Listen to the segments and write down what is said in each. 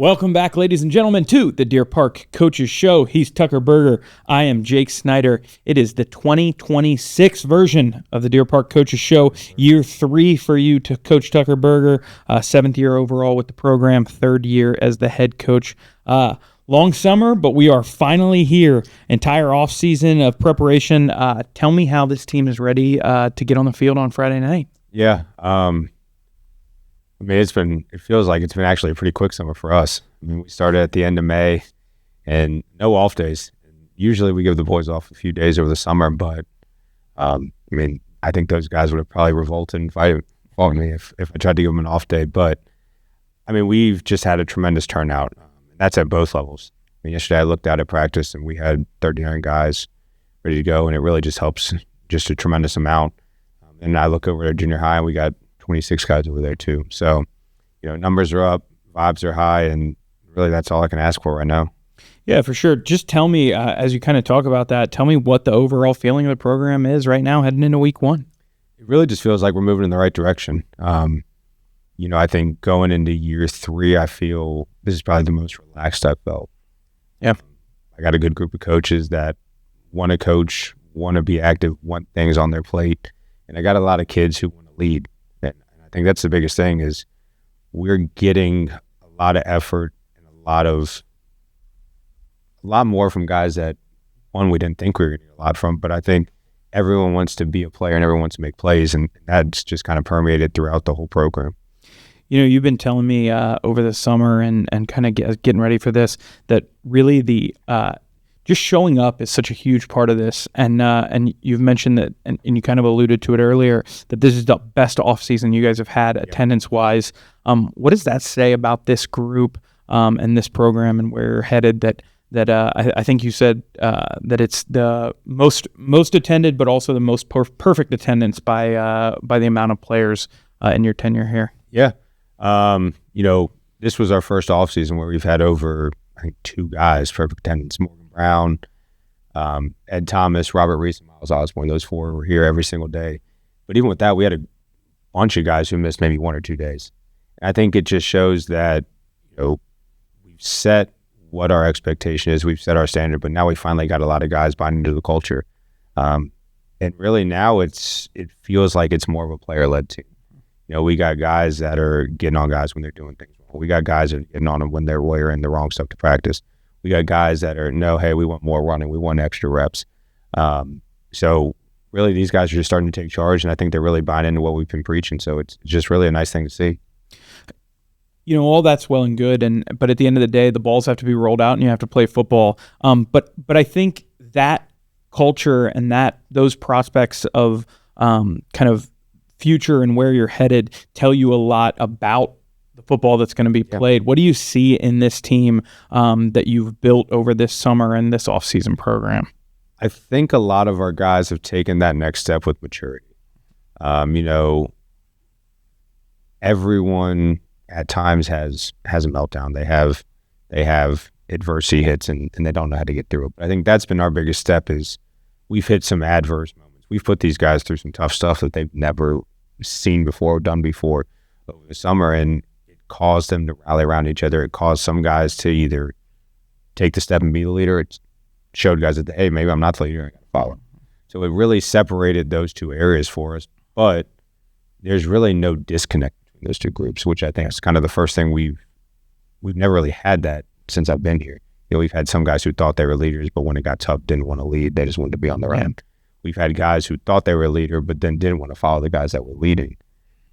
Welcome back, ladies and gentlemen, to the Deer Park Coaches Show. He's Tucker Berger. I am Jake Snyder. It is the 2026 version of the Deer Park Coaches Show. Year 3 for you to Coach Tucker Berger. 7th year overall with the program, 3rd year as the head coach. Long summer, but we are finally here. Entire offseason of preparation. Tell me how this team is ready to get on the field on Friday night. Yeah. It feels like it's been actually a pretty quick summer for us. We started at the end of May and no off days. Usually we give the boys off a few days over the summer, but I think those guys would have probably revolted and fought me if I tried to give them an off day. But we've just had a tremendous turnout. That's at both levels. Yesterday I looked out at practice and we had 39 guys ready to go, and it really just helps just a tremendous amount. And I look over at junior high and we got 26 guys over there too. So, numbers are up, vibes are high, and really that's all I can ask for right now. Yeah, for sure. Just tell me, as you kind of talk about that, tell me what the overall feeling of the program is right now heading into week 1. It really just feels like we're moving in the right direction. I think going into year 3, I feel this is probably the most relaxed I've felt. Yeah. I got a good group of coaches that want to coach, want to be active, want things on their plate, and I got a lot of kids who want to lead. I think that's the biggest thing is we're getting a lot of effort and a lot more from guys that, one, we didn't think we were going to get a lot from, but I think everyone wants to be a player and everyone wants to make plays, and that's just kind of permeated throughout the whole program. You've been telling me over the summer and kind of getting ready for this that really the just showing up is such a huge part of this, and you've mentioned that, and you kind of alluded to it earlier, that this is the best offseason you guys have had attendance-wise. What does that say about this group and this program and where you're headed? That I think you said that it's the most attended, but also the most perfect attendance by the amount of players in your tenure here. Yeah, this was our first offseason where we've had over, I think, 2 guys perfect attendance. Brown, Ed Thomas, Robert Reese, and Miles Osborne. Those 4 were here every single day. But even with that, we had a bunch of guys who missed maybe 1 or 2 days. And I think it just shows that, we've set what our expectation is. We've set our standard, but now we finally got a lot of guys buying into the culture. And really now it feels like it's more of a player-led team. We got guys that are getting on guys when they're doing things wrong. We got guys that are getting on them when they're wearing the wrong stuff to practice. We got guys that are, no, hey, we want more running. We want extra reps. So really these guys are just starting to take charge, and I think they're really buying into what we've been preaching. So it's just really a nice thing to see. All that's well and good, but at the end of the day, the balls have to be rolled out and you have to play football. But I think that culture and those prospects of kind of future and where you're headed tell you a lot about the football that's going to be played. Yeah. What do you see in this team that you've built over this summer and this offseason program? I think a lot of our guys have taken that next step with maturity. Everyone at times has a meltdown. They have adversity hits and they don't know how to get through it. But I think that's been our biggest step is we've hit some adverse moments. We've put these guys through some tough stuff that they've never seen before or done before over the summer, and caused them to rally around each other. It caused some guys to either take the step and be the leader. It showed guys that, hey, maybe I'm not the leader, I got to follow. So it really separated those 2 areas for us. But there's really no disconnect between those 2 groups, which I think is kind of the first thing we've never really had that since I've been here. We've had some guys who thought they were leaders, but when it got tough, didn't want to lead. They just wanted to be on their own. We've had guys who thought they were a leader, but then didn't want to follow the guys that were leading.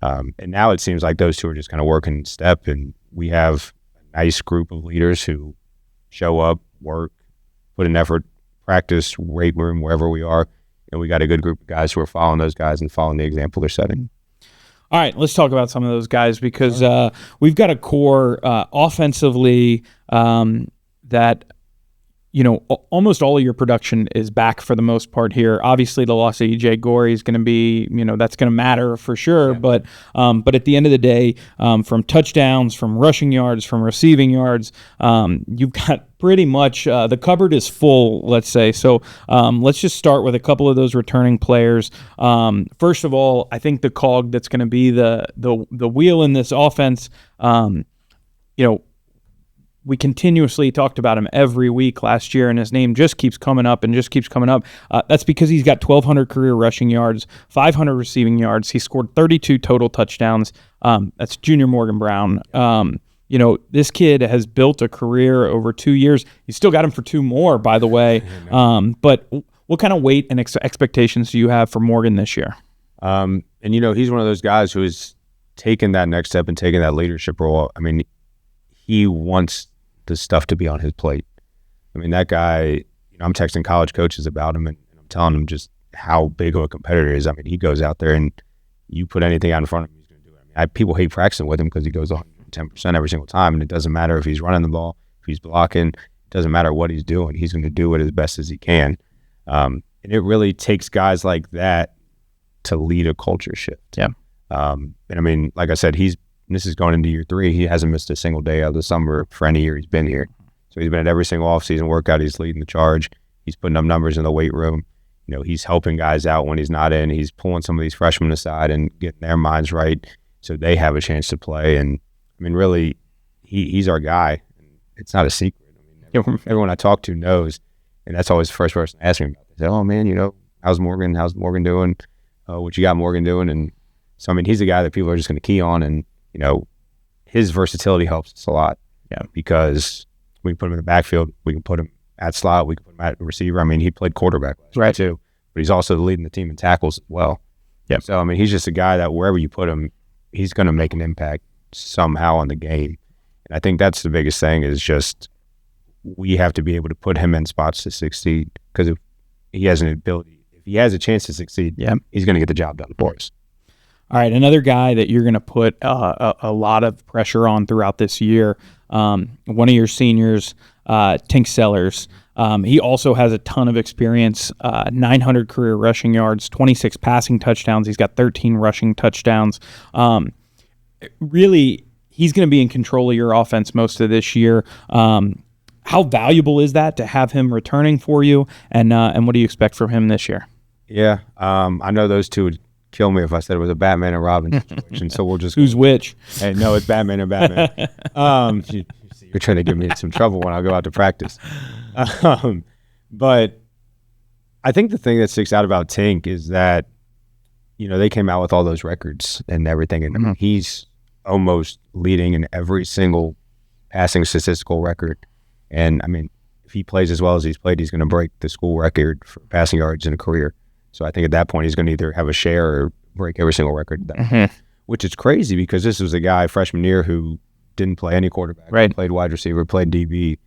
And now it seems like those 2 are just kind of working in step, and we have a nice group of leaders who show up, work, put in effort, practice, weight room, wherever we are, and we got a good group of guys who are following those guys and following the example they're setting. All right, let's talk about some of those guys because we've got a core offensively that almost all of your production is back for the most part here. Obviously, the loss of EJ Gorey is going to be, that's going to matter for sure. Yeah. But at the end of the day, from touchdowns, from rushing yards, from receiving yards, you've got pretty much the cupboard is full, let's say. So let's just start with a couple of those returning players. First of all, I think the cog that's going to be the wheel in this offense, we continuously talked about him every week last year, and his name just keeps coming up and just keeps coming up. That's because he's got 1,200 career rushing yards, 500 receiving yards. He scored 32 total touchdowns. That's Junior Morgan Brown. This kid has built a career over 2 years. He's still got him for 2 more, by the way. But what kind of weight and expectations do you have for Morgan this year? And he's one of those guys who has taken that next step and taken that leadership role. I mean, he wants the stuff to be on his plate. I mean, that guy, I'm texting college coaches about him, and I'm telling them just how big of a competitor he is. I mean, he goes out there and you put anything out in front of him, he's going to do it. I mean, people hate practicing with him because he goes 110% every single time, and it doesn't matter if he's running the ball, if he's blocking, it doesn't matter what he's doing. He's going to do it as best as he can. And it really takes guys like that to lead a culture shift. Yeah. And I mean, like I said, this is going into year 3. He hasn't missed a single day of the summer for any year he's been here. So he's been at every single offseason workout. He's leading the charge. He's putting up numbers in the weight room. He's helping guys out when he's not in. He's pulling some of these freshmen aside and getting their minds right so they have a chance to play. And I mean, really, he's our guy. It's not a secret. I mean, everyone I talk to knows, and that's always the first person to ask me about it. They say, "Oh man, how's Morgan? How's Morgan doing? What you got Morgan doing?" And so I mean, he's a guy that people are just going to key on, and his versatility helps us a lot. Yeah, because we can put him in the backfield, we can put him at slot, we can put him at receiver. I mean, he played quarterback last year too, but he's also leading the team in tackles as well. Yeah. So I mean, he's just a guy that wherever you put him, he's going to make an impact somehow on the game. And I think that's the biggest thing is just we have to be able to put him in spots to succeed, because if he has an ability, if he has a chance to succeed, he's going to get the job done for us. All right, another guy that you're going to put a lot of pressure on throughout this year, one of your seniors, Tink Sellers. He also has a ton of experience, 900 career rushing yards, 26 passing touchdowns. He's got 13 rushing touchdowns. Really, he's going to be in control of your offense most of this year. How valuable is that to have him returning for you, and what do you expect from him this year? Yeah, I know those two would kill me if I said it was a Batman and Robin situation. So we'll just who's which? Hey, no, it's Batman and Batman. You're trying to give me some trouble when I go out to practice. But I think the thing that sticks out about Tink is that they came out with all those records and everything, and he's almost leading in every single passing statistical record. And I mean, if he plays as well as he's played, he's going to break the school record for passing yards in a career. So I think at that point, he's going to either have a share or break every single record, which is crazy because this was a guy freshman year who didn't play any quarterback, played wide receiver, played DB.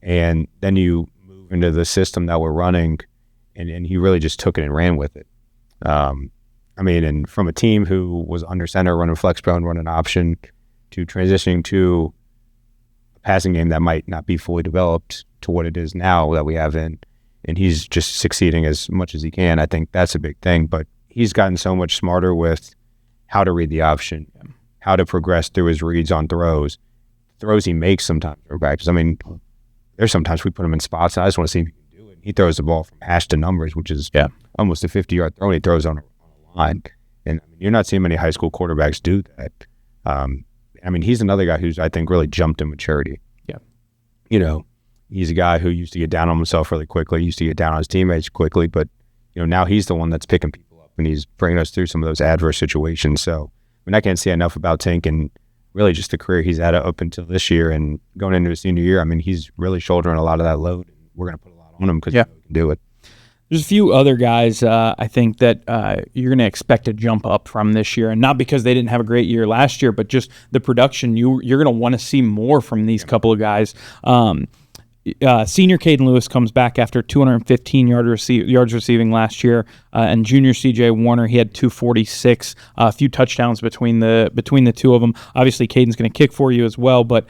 And then you move into the system that we're running, and he really just took it and ran with it. I mean, and from a team who was under center, running flex prone, running option, to transitioning to a passing game that might not be fully developed to what it is now that we have in. And he's just succeeding as much as he can. I think that's a big thing. But he's gotten so much smarter with how to read the option, how to progress through his reads on throws he makes sometimes for practice. I mean, there's sometimes we put him in spots, and I just want to see if he can do it. He throws the ball from hash to numbers, which is almost a 50-yard throw, and he throws on a line. And I mean, you're not seeing many high school quarterbacks do that. I mean, he's another guy who's, I think, really jumped in maturity. Yeah. He's a guy who used to get down on himself really quickly, used to get down on his teammates quickly, but now he's the one that's picking people up, and he's bringing us through some of those adverse situations. So, I mean, I can't say enough about Tink and really just the career he's had up until this year and going into his senior year. I mean, he's really shouldering a lot of that load, and we're going to put a lot on him because he can do it. There's a few other guys I think that you're going to expect to jump up from this year, and not because they didn't have a great year last year, but just the production. You're going to want to see more from these couple of guys. Senior Caden Lewis comes back after 215 yards receiving last year, and junior CJ Warner, he had 246, a few touchdowns between the two of them. Obviously, Caden's going to kick for you as well, but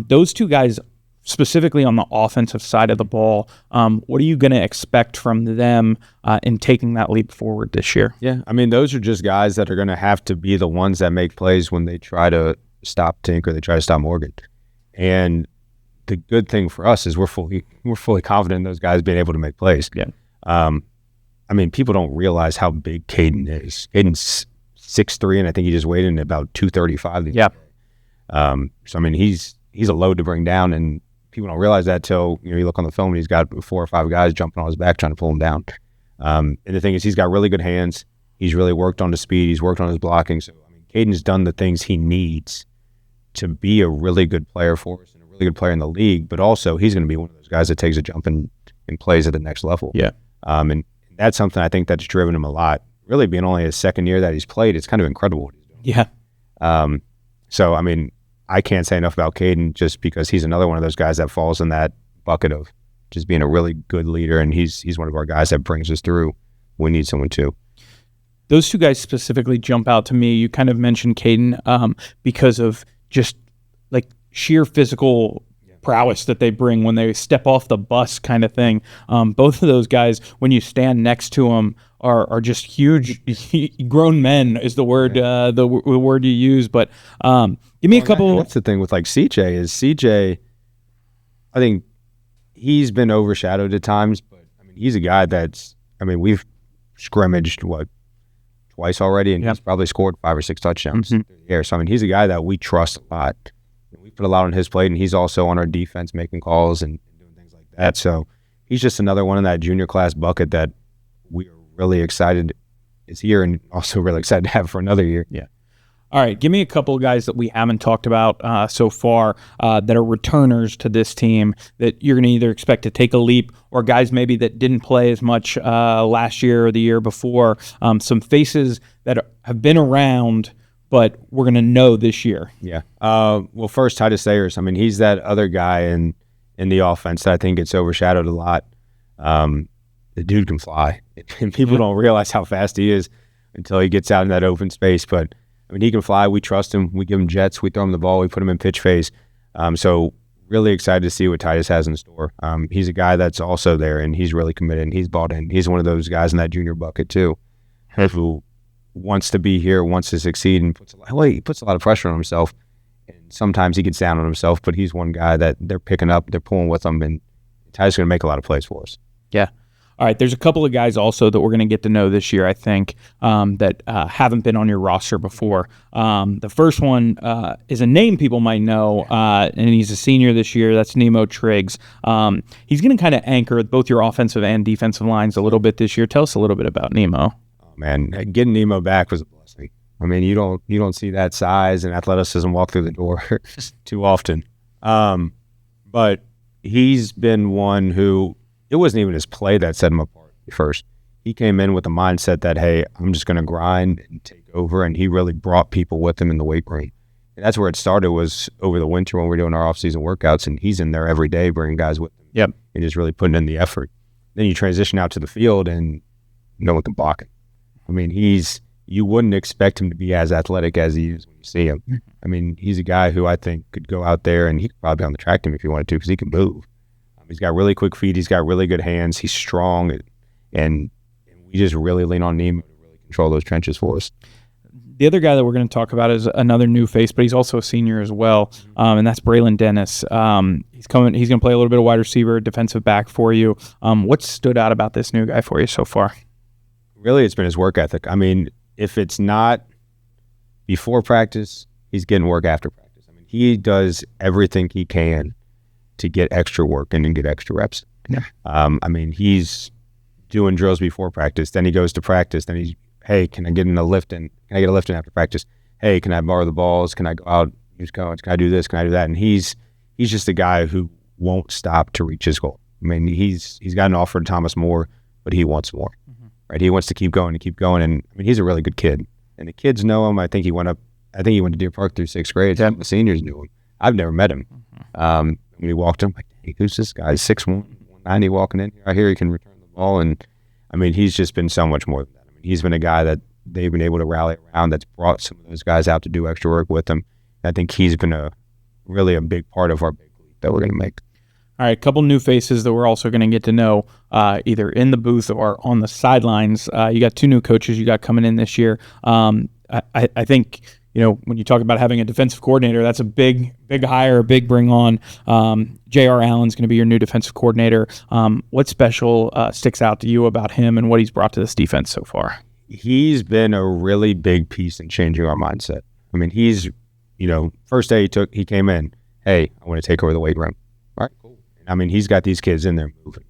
those two guys, specifically on the offensive side of the ball, what are you going to expect from them in taking that leap forward this year? Yeah, I mean, those are just guys that are going to have to be the ones that make plays when they try to stop Tink or they try to stop Morgan. And the good thing for us is we're fully confident in those guys being able to make plays. Yeah. I mean, people don't realize how big Caden is. Caden's 6'3", and I think he just weighed in about 235. Yeah. So I mean, he's a load to bring down, and people don't realize that till you look on the film and he's got 4 or 5 guys jumping on his back trying to pull him down. And the thing is, he's got really good hands. He's really worked on the speed. He's worked on his blocking. So Caden's done the things he needs to be a really good player for us and a really good player in the league. But also, he's going to be one of those guys that takes a jump and plays at the next level. Yeah. And that's something I think that's driven him a lot. Really, being only his second year that he's played, it's kind of incredible what he's doing. Yeah. So I can't say enough about Caden just because he's another one of those guys that falls in that bucket of just being a really good leader, and he's one of our guys that brings us through when we need someone too. Those two guys specifically jump out to me. You kind of mentioned Caden because of just like sheer physical prowess that they bring when they step off the bus kind of thing. Both of those guys, when you stand next to them, are just huge grown men is the word the word you use. But give me a couple. That's the thing with like CJ, I think he's been overshadowed at times, but he's a guy that's we've scrimmaged twice already, and he's probably scored 5 or 6 touchdowns through the air. So he's a guy that we trust a lot. We put a lot on his plate, and he's also on our defense making calls and doing things like that. So he's just another one in that junior class bucket that we are really excited is here, and also really excited to have for another year. Yeah. All right, give me a couple of guys that we haven't talked about so far that are returners to this team that you're going to either expect to take a leap, or guys maybe that didn't play as much last year or the year before. Some faces that have been around, but we're going to know this year. Yeah. Well, first, Titus Sayers. He's that other guy in the offense that I think gets overshadowed a lot. The dude can fly, and people don't realize how fast he is until he gets out in that open space. But he can fly. We trust him. We give him jets. We throw him the ball. We put him in pitch phase. So really excited to see what Titus has in store. He's a guy that's also there, and he's really committed, and he's bought in. He's one of those guys in that junior bucket too, who wants to be here, wants to succeed, and he puts a lot of pressure on himself. And sometimes he gets down on himself, but he's one guy that they're picking up, they're pulling with him, and Titus is going to make a lot of plays for us. Yeah. All right, there's a couple of guys also that we're going to get to know this year, I think, that haven't been on your roster before. The first one is a name people might know, and he's a senior this year. That's Nemo Triggs. He's going to kind of anchor both your offensive and defensive lines a little bit this year. Tell us a little bit about Nemo. Oh, man, getting Nemo back was a blessing. You don't see that size and athleticism walk through the door too often. But he's been one who, it wasn't even his play that set him apart first. He came in with the mindset that, hey, I'm just going to grind and take over, and he really brought people with him in the weight room. And that's where it started, was over the winter when we were doing our offseason workouts, and he's in there every day bringing guys with him. Yep. And just really putting in the effort. Then you transition out to the field, and no one can block him. You wouldn't expect him to be as athletic as he is when you see him. He's a guy who I think could go out there, and he could probably on the track team if he wanted to, because he can move. He's got really quick feet. He's got really good hands. He's strong, and we just really lean on Nemo to really control those trenches for us. The other guy that we're going to talk about is another new face, but he's also a senior as well, and that's Braylon Dennis. He's going to play a little bit of wide receiver, defensive back for you. What stood out about this new guy for you so far? Really, it's been his work ethic. If it's not before practice, he's getting work after practice. He does everything he can to get extra work and get extra reps. Yeah. He's doing drills before practice. Then he goes to practice. Then he's, hey, can I get in a lift in? Can I get a lift in after practice? Hey, can I borrow the balls? Can I go out, use cones? Can I do this? Can I do that? And he's just a guy who won't stop to reach his goal. He's got an offer to Thomas More, but he wants more. Right? He wants to keep going and keep going. And he's a really good kid. And the kids know him. I think he went to Deer Park through 6th grade. Some of the seniors knew him. I've never met him. When he walked in, I'm like, hey, who's this guy? 6'1", 190 walking in here. I hear he can return the ball. And he's just been so much more than that. He's been a guy that they've been able to rally around, that's brought some of those guys out to do extra work with him. I think he's been really a big part of our big league that we're going to make. All right, a couple new faces that we're also going to get to know either in the booth or on the sidelines. You got 2 new coaches you got coming in this year. I think, when you talk about having a defensive coordinator, that's a big hire, a big bring on. J.R. Allen's going to be your new defensive coordinator. What special sticks out to you about him and what he's brought to this defense so far? He's been a really big piece in changing our mindset. He's, first day he came in, hey, I want to take over the weight room. All right, cool. I mean, he's got these kids in there moving.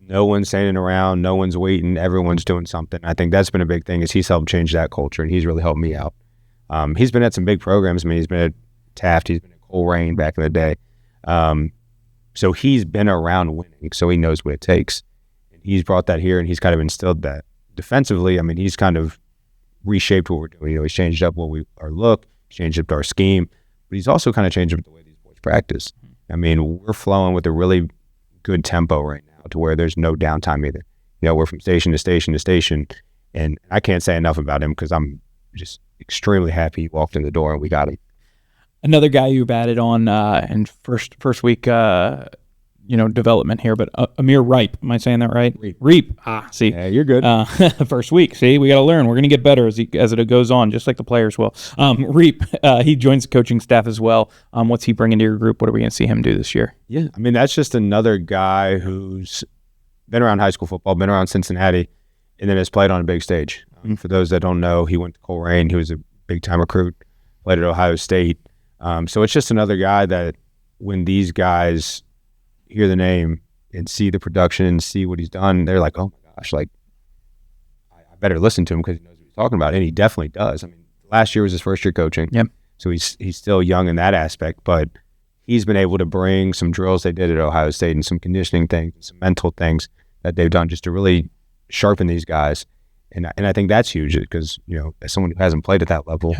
No one's standing around, no one's waiting, everyone's doing something. I think that's been a big thing is he's helped change that culture, and he's really helped me out. He's been at some big programs. I mean, he's been at Taft, he's been at Coleraine back in the day. So he's been around winning, so he knows what it takes. And he's brought that here, and he's kind of instilled that. Defensively, I mean, he's kind of reshaped what we're doing. He's changed up our look, changed up our scheme, but he's also kind of changed up the way these boys practice. I mean, we're flowing with a really good tempo right now to where there's no downtime either. We're from station to station to station, and I can't say enough about him because I'm just extremely happy he walked in the door and we got him. Another guy you've added on in first week, development here, but Amir Riep. Am I saying that right? Riep. See. Yeah, you're good. First week. See, we got to learn. We're going to get better as it goes on, just like the players will. Riep, he joins the coaching staff as well. What's he bringing to your group? What are we going to see him do this year? Yeah, I mean, that's just another guy who's been around high school football, been around Cincinnati, and then has played on a big stage. For those that don't know, he went to Coleraine. He was a big-time recruit, played at Ohio State. So it's just another guy that when these guys hear the name and see the production and see what he's done, they're like, oh my gosh, like I better listen to him because he knows what he's talking about. And he definitely does. I mean, last year was his first year coaching. Yep. So he's still young in that aspect, but he's been able to bring some drills they did at Ohio State and some conditioning things, and some mental things that they've done just to really sharpen these guys. And I think that's huge because, as someone who hasn't played at that level,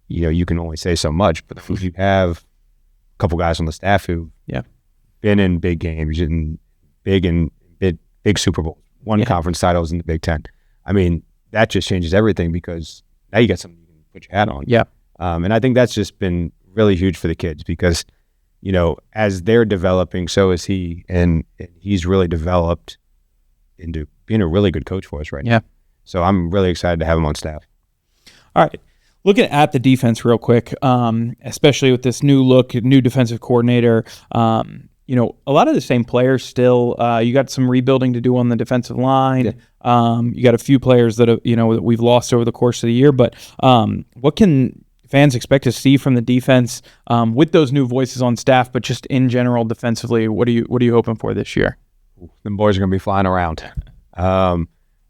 you can only say so much. But if you have a couple guys on the staff who been in big games and big Super Bowls, won conference titles in the Big Ten. I mean, that just changes everything because now you got something you can put your hat on. Yeah. And I think that's just been really huge for the kids because, as they're developing, so is he. And he's really developed into being a really good coach for us right now. So I'm really excited to have him on staff. All right. Looking at the defense real quick, especially with this new look, new defensive coordinator, a lot of the same players still. You got some rebuilding to do on the defensive line. Yeah. You got a few players that that we've lost over the course of the year. But what can fans expect to see from the defense with those new voices on staff? But just in general, defensively, what are you hoping for this year? Them boys are going to be flying around.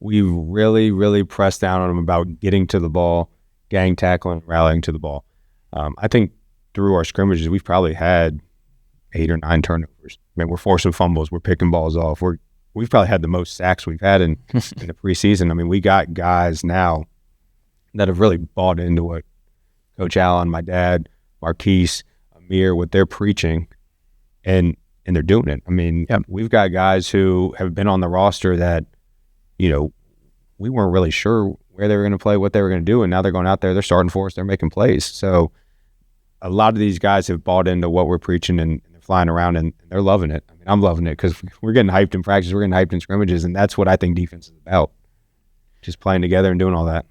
We really, really pressed down on them about getting to the ball, gang tackling, rallying to the ball. I think through our scrimmages, we've probably had 8 or 9 turnovers. I mean, we're forcing fumbles. We're picking balls off. We've probably had the most sacks we've had in the preseason. I mean, we got guys now that have really bought into what Coach Allen, my dad, Marquise, Amir, what they're preaching, and they're doing it. I mean, we've got guys who have been on the roster that, we weren't really sure where they were going to play, what they were going to do, and now they're going out there, they're starting for us, they're making plays. So a lot of these guys have bought into what we're preaching, and they're flying around, and they're loving it. I mean, I'm loving it because we're getting hyped in practice, we're getting hyped in scrimmages, and that's what I think defense is about, just playing together and doing all that.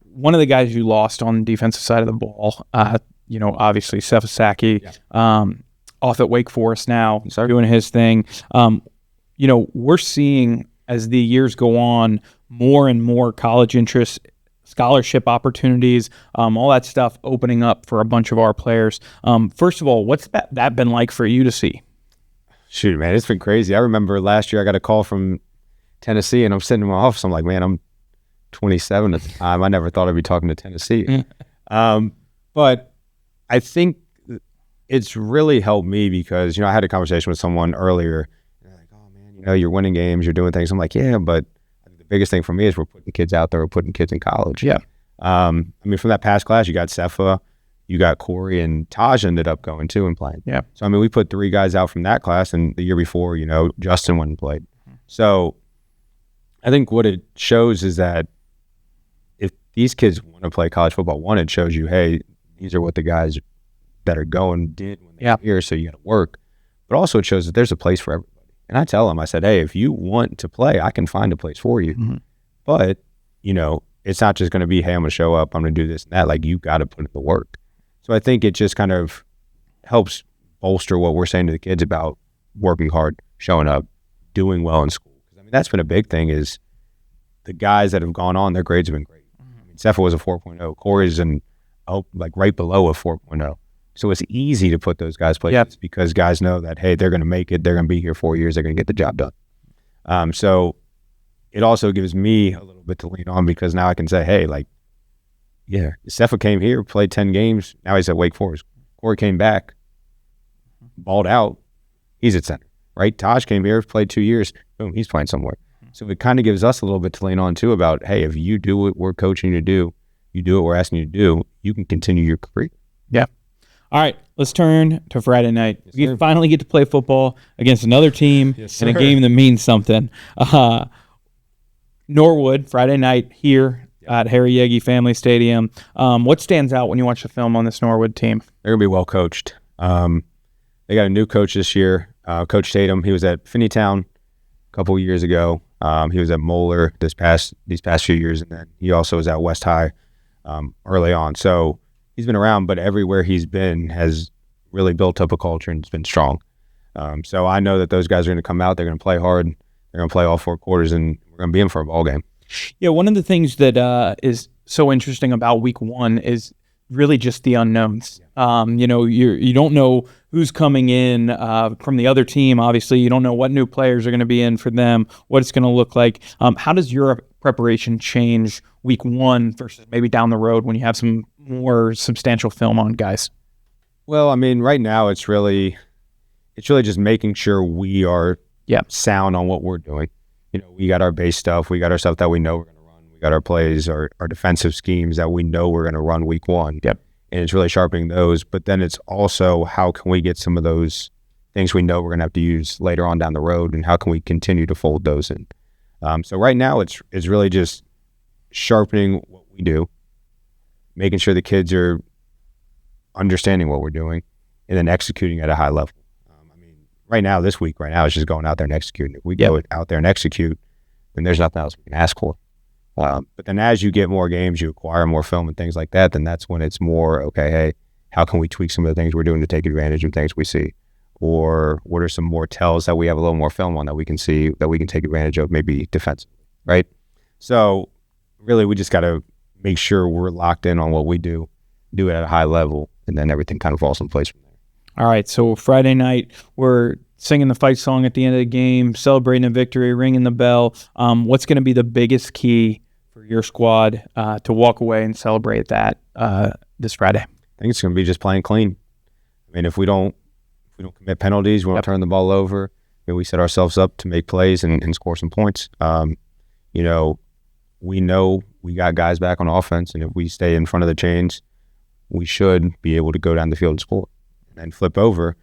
One of the guys you lost on the defensive side of the ball, obviously Seth Asaki, off at Wake Forest now, doing his thing. We're seeing, as the years go on, more and more college interest, scholarship opportunities, all that stuff opening up for a bunch of our players. First of all, what's that been like for you to see? Shoot, man, it's been crazy. I remember last year I got a call from Tennessee, and I'm sitting in my office. I'm like, man, I'm 27 at the time. I never thought I'd be talking to Tennessee. But I think it's really helped me because, I had a conversation with someone earlier. And they're like, oh, man, you're winning games, you're doing things. I'm like, yeah, but I think the biggest thing for me is we're putting kids out there, we're putting kids in college. Yeah. I mean, from that past class, you got Sefa, you got Corey, and Taj ended up going too and playing. Yeah. So, I mean, we put 3 guys out from that class, and the year before, Justin went and played. So I think what it shows is that if these kids want to play college football, one, it shows you, hey, these are what the guys that are going did when they were here, so you got to work. But also it shows that there's a place for everybody. And I tell them, I said, hey, if you want to play, I can find a place for you. Mm-hmm. But, it's not just going to be, hey, I'm going to show up, I'm going to do this and that. Like, you got to put in the work. So I think it just kind of helps bolster what we're saying to the kids about working hard, showing up, doing well in school. I mean, that's been a big thing is the guys that have gone on, their grades have been great. I mean, Sefa was a 4.0. Corey's right below a 4.0. So it's easy to put those guys places because guys know that, hey, they're going to make it. They're going to be here 4 years. They're going to get the job done. So it also gives me a little bit to lean on because now I can say, hey, like, yeah, Sefa came here, played 10 games. Now he's at Wake Forest. Corey came back, balled out. He's at center, right? Taj came here, played 2 years. Boom, he's playing somewhere. So it kind of gives us a little bit to lean on, too, about, hey, if you do what we're coaching you to do, you do what we're asking you to do, you can continue your career. Yeah. All right, let's turn to Friday night. We finally get to play football against another team in a game that means something. Norwood, Friday night here at Harry Yeaggy Family Stadium. What stands out when you watch the film on this Norwood team? They're going to be well coached. They got a new coach this year, Coach Tatum. He was at Finneytown a couple years ago. He was at Moeller these past few years, and then he also was at West High early on. So he's been around, but everywhere he's been has really built up a culture and it's been strong. So I know that those guys are going to come out. They're going to play hard. They're going to play all 4 quarters, and we're going to be in for a ball game. Yeah, one of the things that is so interesting about week 1 is really just the unknowns. You don't know who's coming in from the other team. Obviously, you don't know what new players are going to be in for them, what it's going to look like. How does your preparation change week 1 versus maybe down the road when you have some more substantial film on guys? Well, I mean, right now it's really just making sure we are sound on what we're doing. We got our base stuff. We got our stuff that we know we're going to run. We got our plays, our defensive schemes that we know we're going to run week 1. Yep. And it's really sharpening those. But then it's also how can we get some of those things we know we're going to have to use later on down the road, and how can we continue to fold those in. So right now it's really just sharpening what we do, making sure the kids are understanding what we're doing, and then executing at a high level. Right now, this week, it's just going out there and executing. If we go out there and execute, then there's nothing else we can ask for. But then as you get more games, you acquire more film and things like that, then that's when it's more, okay, hey, how can we tweak some of the things we're doing to take advantage of things we see? Or what are some more tells that we have a little more film on that we can see, that we can take advantage of, maybe defensively, right? So really, we just got to make sure we're locked in on what we do it at a high level, and then everything kind of falls in place from there. All right, so Friday night, we're singing the fight song at the end of the game, celebrating a victory, ringing the bell. What's going to be the biggest key for your squad to walk away and celebrate that this Friday? I think it's going to be just playing clean. I mean, if we don't commit penalties, we don't turn the ball over, we set ourselves up to make plays and score some points. We know we got guys back on offense, and if we stay in front of the chains, we should be able to go down the field and score. And flip over.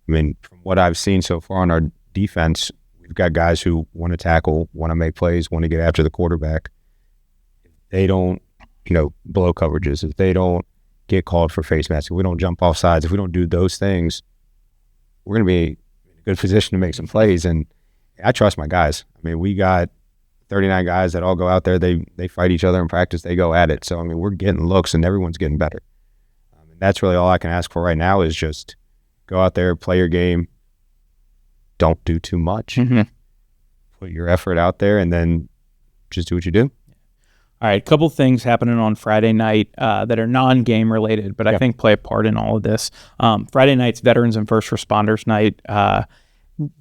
I mean, from what I've seen so far on our defense, we've got guys who want to tackle, want to make plays, want to get after the quarterback. If they don't, blow coverages, if they don't get called for face masks, if we don't jump off sides, if we don't do those things, we're going to be in a good position to make some plays. And I trust my guys. I mean, we got 39 guys that all go out there. They fight each other in practice. They go at it. So, I mean, we're getting looks, and everyone's getting better. That's really all I can ask for right now is just go out there, play your game, don't do too much, put your effort out there, and then just do what you do. All right, a couple things happening on Friday night that are non-game related, but I think play a part in all of this. Friday night's Veterans and First Responders Night.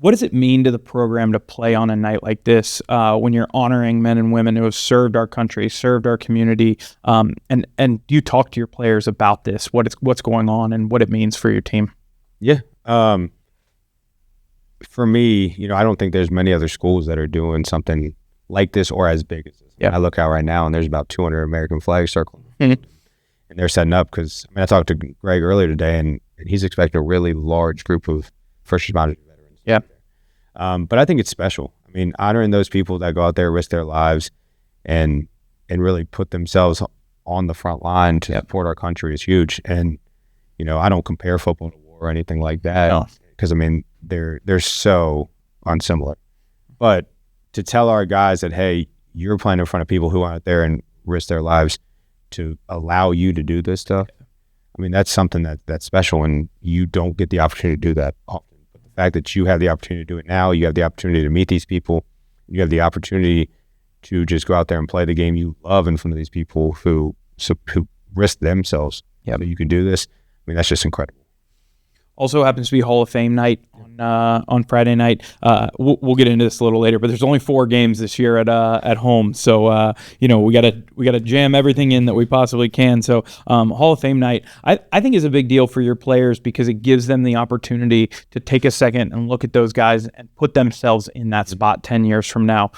What does it mean to the program to play on a night like this when you're honoring men and women who have served our country, served our community, and you talk to your players about this, what's going on and what it means for your team? Yeah. For me, I don't think there's many other schools that are doing something like this or as big as this. Yeah. I look out right now, and there's about 200 American flags circling. Mm-hmm. And they're setting up because, I talked to Greg earlier today, and he's expecting a really large group of first responders. Yeah. But I think it's special. I mean, honoring those people that go out there, risk their lives, and really put themselves on the front line to support our country is huge. And, I don't compare football to war or anything like that because, they're so unsimilar. But to tell our guys that, hey, you're playing in front of people who are out there and risk their lives to allow you to do this stuff, that's something that's special, and you don't get the opportunity to do that often. The fact that you have the opportunity to do it now, you have the opportunity to meet these people, you have the opportunity to just go out there and play the game you love in front of these people who risk themselves so you can do this. That's just incredible. Also happens to be Hall of Fame night on Friday night. We'll get into this a little later, but there's only 4 games this year at home, so we gotta jam everything in that we possibly can. So Hall of Fame night, I think is a big deal for your players because it gives them the opportunity to take a second and look at those guys and put themselves in that spot 10 years from now.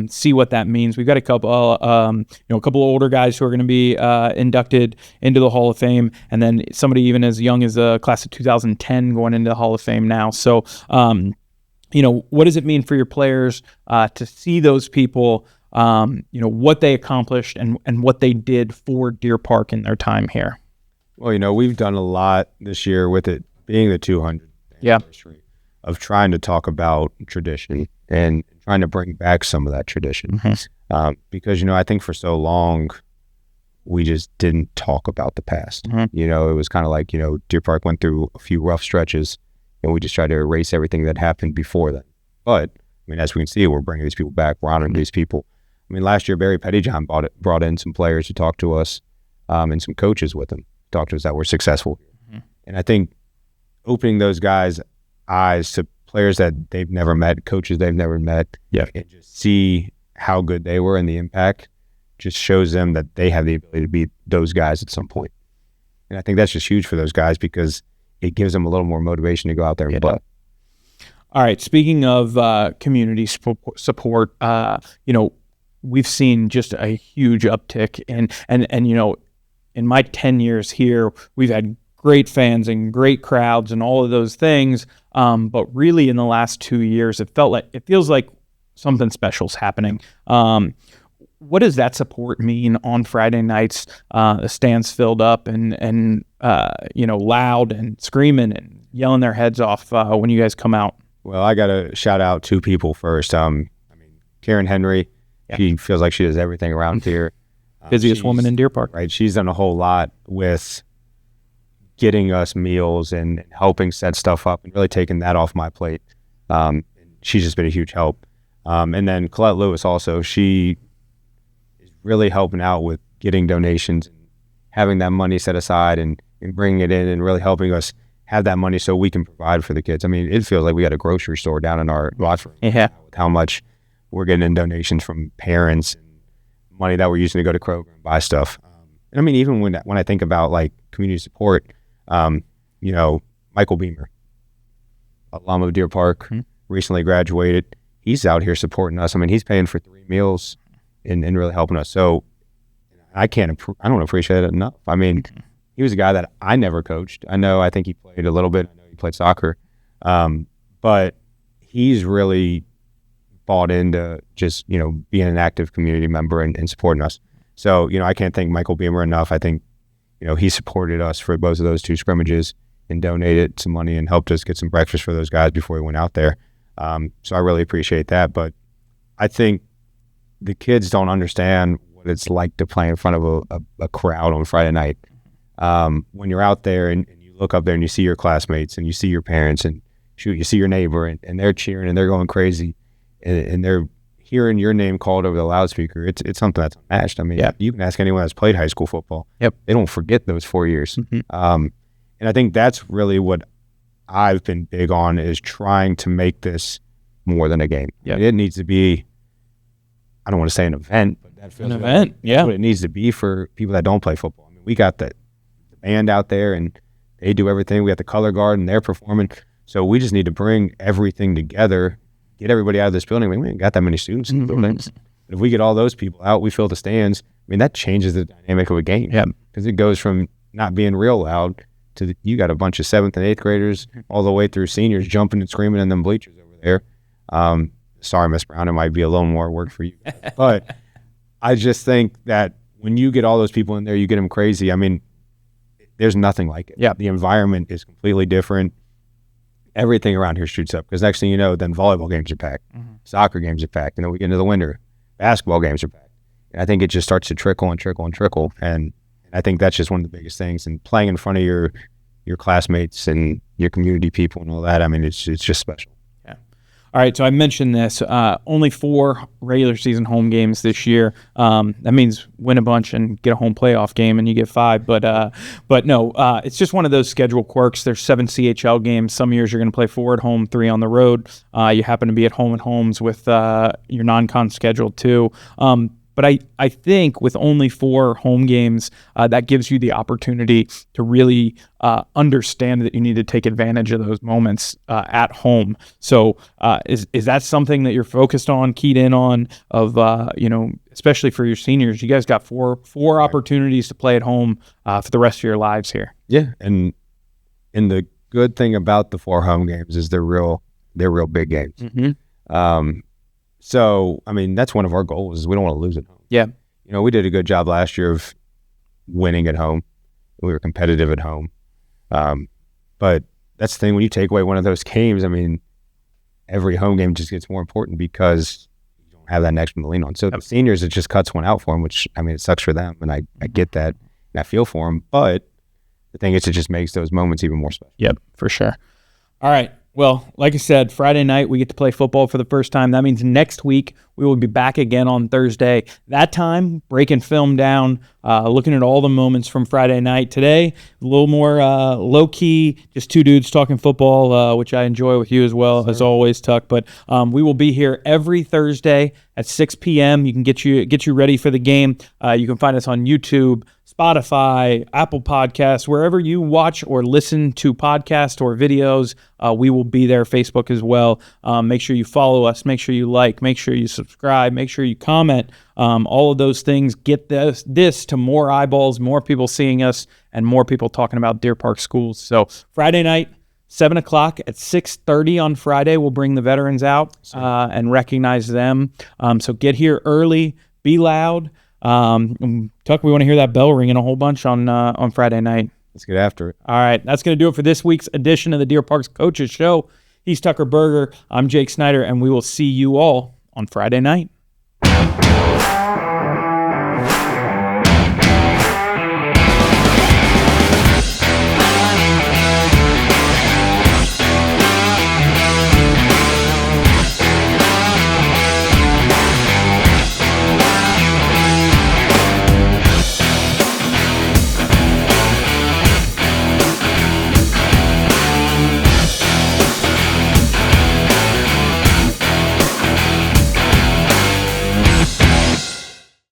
See what that means. We've got a couple of older guys who are going to be inducted into the Hall of Fame, and then somebody even as young as the class of 2010 going into the Hall of Fame now. So, what does it mean for your players to see those people, what they accomplished and what they did for Deer Park in their time here? Well, we've done a lot this year with it being the 200th anniversary of trying to talk about tradition and trying to bring back some of that tradition. Because, I think for so long, we just didn't talk about the past. It was kind of like, Deer Park went through a few rough stretches and we just tried to erase everything that happened before then. But, as we can see, we're bringing these people back. We're honoring these people. Last year, Barry Pettyjohn brought in some players to talk to us and some coaches with them, talk to us that were successful. And I think opening those guys' eyes to players that they've never met, coaches they've never met, and just see how good they were and the impact just shows them that they have the ability to be those guys at some point. And I think that's just huge for those guys because it gives them a little more motivation to go out there and play. All right. Speaking of community support, we've seen just a huge uptick and in my 10 years here, we've had great fans and great crowds and all of those things. But really in the last 2 years, it feels like something special's happening. What does that support mean on Friday nights? The stands filled up and loud and screaming and yelling their heads off when you guys come out. Well, I got to shout out 2 people first. Karen Henry, she feels like she does everything around here. Busiest woman in Deer Park. Right. She's done a whole lot with getting us meals and helping set stuff up and really taking that off my plate. She's just been a huge help. And then Colette Lewis also, she is really helping out with getting donations and having that money set aside and bringing it in and really helping us have that money so we can provide for the kids. It feels like we got a grocery store down in our lots room with how much we're getting in donations from parents and money that we're using to go to Kroger and buy stuff. And even when I think about like community support, Michael Beamer, alum of Deer Park, recently graduated. He's out here supporting us. He's paying for 3 meals and really helping us. So I don't appreciate it enough. He was a guy that I never coached. I think he played a little bit. I know he played soccer. But he's really bought into just, being an active community member and supporting us. So, I can't thank Michael Beamer enough. I think, he supported us for both of those 2 scrimmages and donated some money and helped us get some breakfast for those guys before we went out there. So I really appreciate that. But I think the kids don't understand what it's like to play in front of a crowd on Friday night. When you're out there and you look up there and you see your classmates and you see your parents and you see your neighbor and they're cheering and they're going crazy and they're hearing your name called over the loudspeaker, it's something that's unmatched. You can ask anyone that's played high school football. They don't forget those 4 years. And I think that's really what I've been big on, is trying to make this more than a game. It needs to be, I don't want to say an event, but that feels an event. That's what it needs to be for people that don't play football. We got the band out there and they do everything. We got the color guard and they're performing. So we just need to bring everything together, get everybody out of this building. We ain't got that many students in the buildings. But if we get all those people out, we fill the stands. That changes the dynamic of a game. Because it goes from not being real loud to you got a bunch of 7th and 8th graders all the way through seniors jumping and screaming in them bleachers over there. Sorry, Miss Brown, it might be a little more work for you. But I just think that when you get all those people in there, you get them crazy. There's nothing like it. The environment is completely different. Everything around here shoots up because next thing you know, then volleyball games are packed, soccer games are packed, and then we get into the winter, basketball games are packed. And I think it just starts to trickle and trickle and trickle. And I think that's just one of the biggest things. And playing in front of your classmates and your community people and all that, it's just special. All right, so I mentioned this. Only 4 regular season home games this year. That means win a bunch and get a home playoff game, and you get 5. But no, it's just one of those schedule quirks. There's 7 CHL games. Some years you're going to play 4 at home, 3 on the road. You happen to be at home and homes with your non-con schedule too. But I think with only 4 home games, that gives you the opportunity to really understand that you need to take advantage of those moments at home. So is that something that you're focused on, keyed in on, of especially for your seniors? You guys got four opportunities to play at home for the rest of your lives here. Yeah, and the good thing about the 4 home games is they're real big games. Mm-hmm. So, I mean, that's one of our goals is we don't want to lose at home. Yeah. We did a good job last year of winning at home. We were competitive at home. But that's the thing, when you take away one of those games, I mean, every home game just gets more important because you don't have that next one to lean on. So the seniors, it just cuts one out for them, which, I mean, it sucks for them. And I get that and I feel for them. But the thing is, it just makes those moments even more special. Yep, for sure. All right. Well, like I said, Friday night we get to play football for the first time. That means next week we will be back again on Thursday. That time, breaking film down, looking at all the moments from Friday night. Today, a little more low-key, just 2 dudes talking football, which I enjoy with you as well, as always, Tuck. But we will be here every Thursday at 6 p.m. You can get you ready for the game. You can find us on YouTube, Spotify, Apple Podcasts, wherever you watch or listen to podcasts or videos. We will be there, Facebook as well. Make sure you follow us. Make sure you like. Make sure you subscribe. Make sure you comment. All of those things get this to more eyeballs, more people seeing us, and more people talking about Deer Park schools. So Friday night, 7 o'clock at 6:30 on Friday, we'll bring the veterans out and recognize them. So get here early. Be loud. Tuck, we want to hear that bell ringing a whole bunch on Friday night. Let's get after it. All right, that's going to do it for this week's edition of the Deer Park's Coaches Show. He's Tucker Berger. I'm Jake Snyder, and we will see you all on Friday night.